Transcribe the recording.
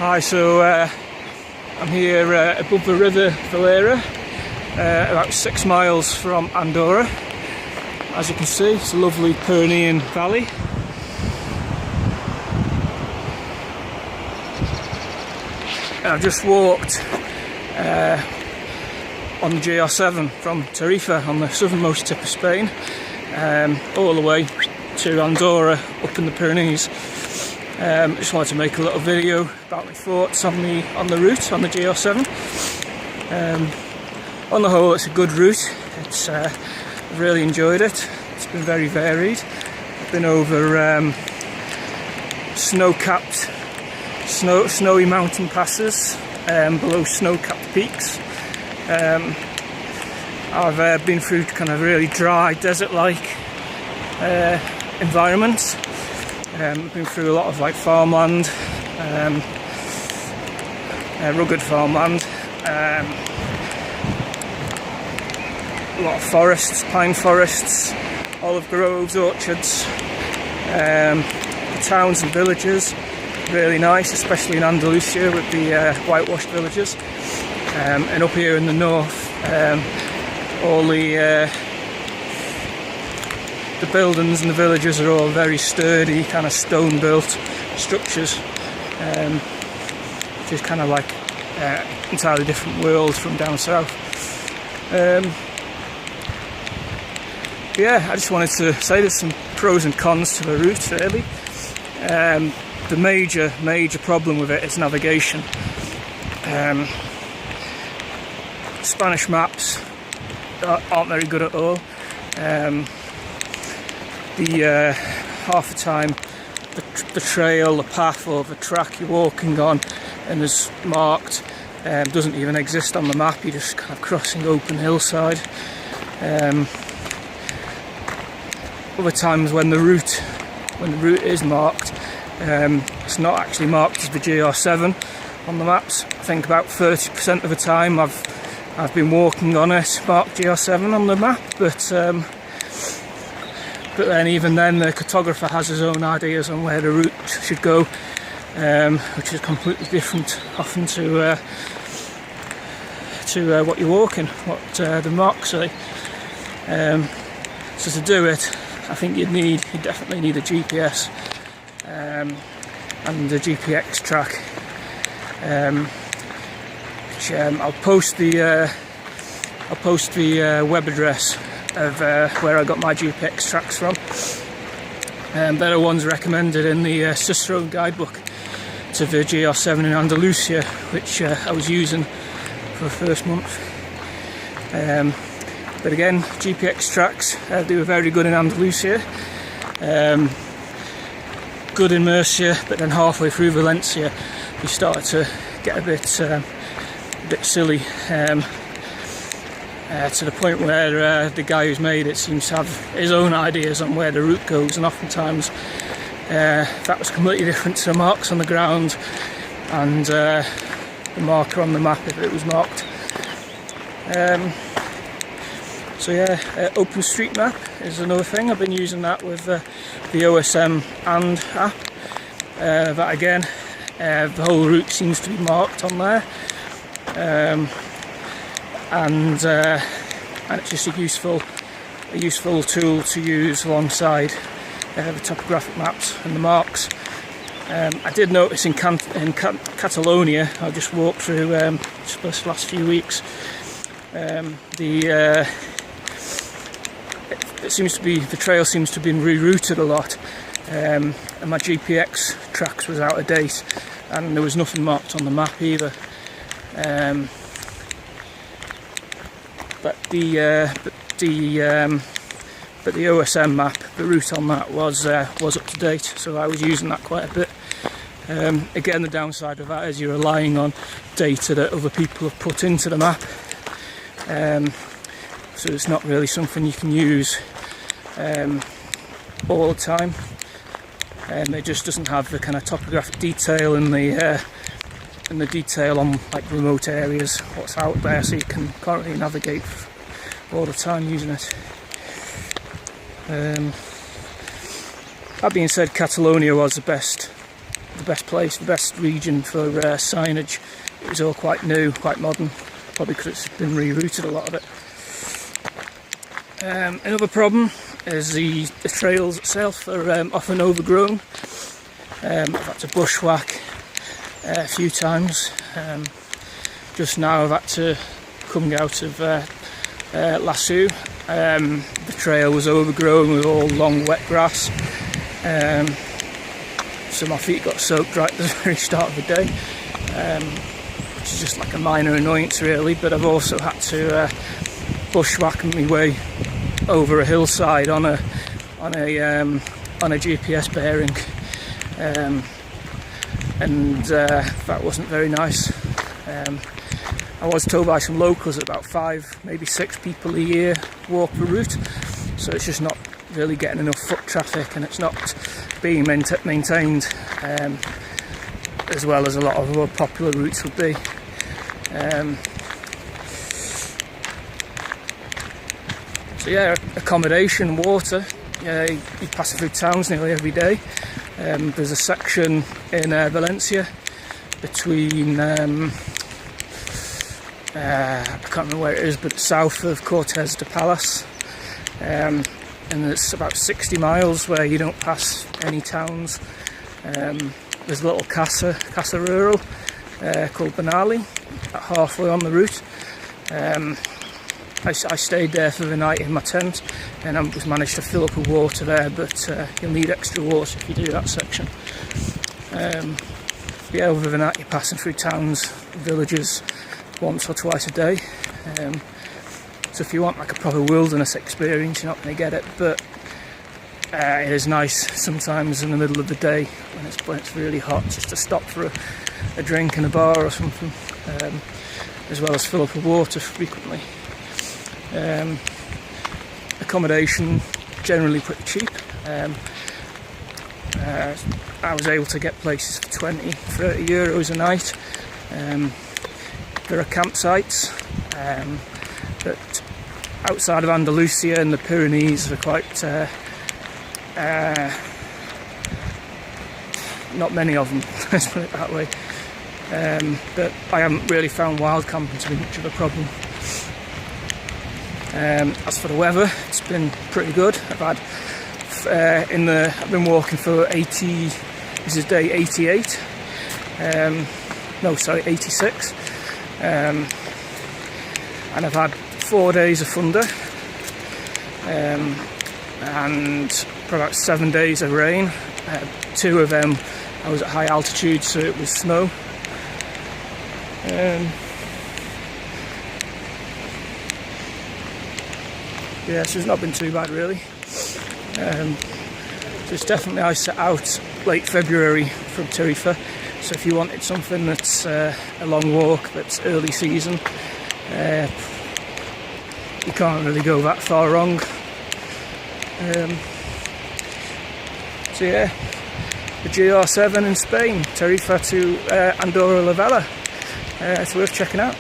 Hi, so I'm here above the river Valera, about 6 miles from Andorra. As you can see, it's a lovely Pyrenean valley. And I've just walked on the GR7 from Tarifa on the southernmost tip of Spain, all the way to Andorra up in the Pyrenees. Just wanted to make a little video about my thoughts on the route on the GR7. On the whole, it's a good route. I've really enjoyed it. It's been very varied. I've been over snow-capped, snowy mountain passes, below snow-capped peaks. I've been through kind of really dry, desert-like environments. I've been through a lot of like farmland, rugged farmland, a lot of forests, pine forests, olive groves, orchards, the towns and villages, really nice, especially in Andalusia with the whitewashed villages. And up here in the north, all the buildings and the villages are all very sturdy, kind of stone-built structures, which is kind of like entirely different world from down south. Yeah, I just wanted to say there's some pros and cons to the route, really. The major problem with it is navigation. Spanish maps aren't very good at all. Half the time the trail, the path or the track you're walking on and is marked doesn't even exist on the map. You're just kind of crossing open hillside. Other times when the route is marked, it's not actually marked as the GR7 on the maps. I think about 30% of the time I've been walking on it marked GR7 on the map, but then even then the cartographer has his own ideas on where the route should go, which is completely different often to what you're walking, what the marks say. So to do it, I think you definitely need a GPS and a GPX track. Which I'll post the web address of where I got my GPX tracks from. They're the ones recommended in the Cicero guidebook to the GR7 in Andalusia, which I was using for the first month. But again, GPX tracks they were very good in Andalusia, good in Murcia, but then halfway through Valencia we started to get a bit silly, to the point where the guy who's made it seems to have his own ideas on where the route goes, and oftentimes that was completely different to the marks on the ground and the marker on the map if it was marked. So yeah, OpenStreetMap is another thing. I've been using that with the OSM and app. That again, the whole route seems to be marked on there, and it's just a useful tool to use alongside the topographic maps and the marks. I did notice in Catalonia, I just walked through just this last few weeks. The trail seems to have been rerouted a lot, and my GPX tracks was out of date, and there was nothing marked on the map either. But the OSM map, the route on that was up to date, so I was using that quite a bit. Again, the downside of that is you're relying on data that other people have put into the map, so it's not really something you can use all the time. It just doesn't have the kind of topographic detail and the detail on like remote areas, what's out there, so you can't really navigate all the time using it. That being said, Catalonia was the best best place, the best region for signage. It was all quite new, quite modern, probably because it's been rerouted, a lot of it. Another problem is the trails itself are often overgrown. I've had to bushwhack a few times. Just now I've had to come out of Lasso. The trail was overgrown with all long wet grass, so my feet got soaked right at the very start of the day, which is just like a minor annoyance really. But I've also had to bushwhack my way over a hillside on a GPS bearing, and that wasn't very nice. I was told by some locals that about 5, maybe 6 people a year walk the route, so it's just not really getting enough foot traffic, and it's not being maintained as well as a lot of other popular routes would be. So yeah, accommodation, water, you pass through towns nearly every day. There's a section in Valencia between I can't remember where it is, but south of Cortes de Palace, and it's about 60 miles where you don't pass any towns. There's a little casa rural called Benali, about halfway on the route. I stayed there for the night in my tent, and I just managed to fill up with water there, but you'll need extra water if you do that section. Yeah, other than that, you're passing through towns, villages, once or twice a day. So if you want like a proper wilderness experience, you're not going to get it, but it is nice sometimes in the middle of the day when it's really hot, just to stop for a drink in a bar or something, as well as fill up with water frequently. Accommodation generally pretty cheap. I was able to get places for 20-30 euros a night. There are campsites, but outside of Andalusia and the Pyrenees are quite not many of them, let's put it that way. But I haven't really found wild camping to be much of a problem. As for the weather, it's been pretty good. I've been walking for 80. This is day 88. No, sorry, 86. And I've had 4 days of thunder, and for about 7 days of rain. 2 of them I was at high altitude, so it was snow. Yeah, so it's not been too bad really. So it's definitely, I set out late February from Tarifa, so if you wanted something that's a long walk, that's early season, you can't really go that far wrong. So yeah, the GR7 in Spain, Tarifa to Andorra la Vella, it's worth checking out.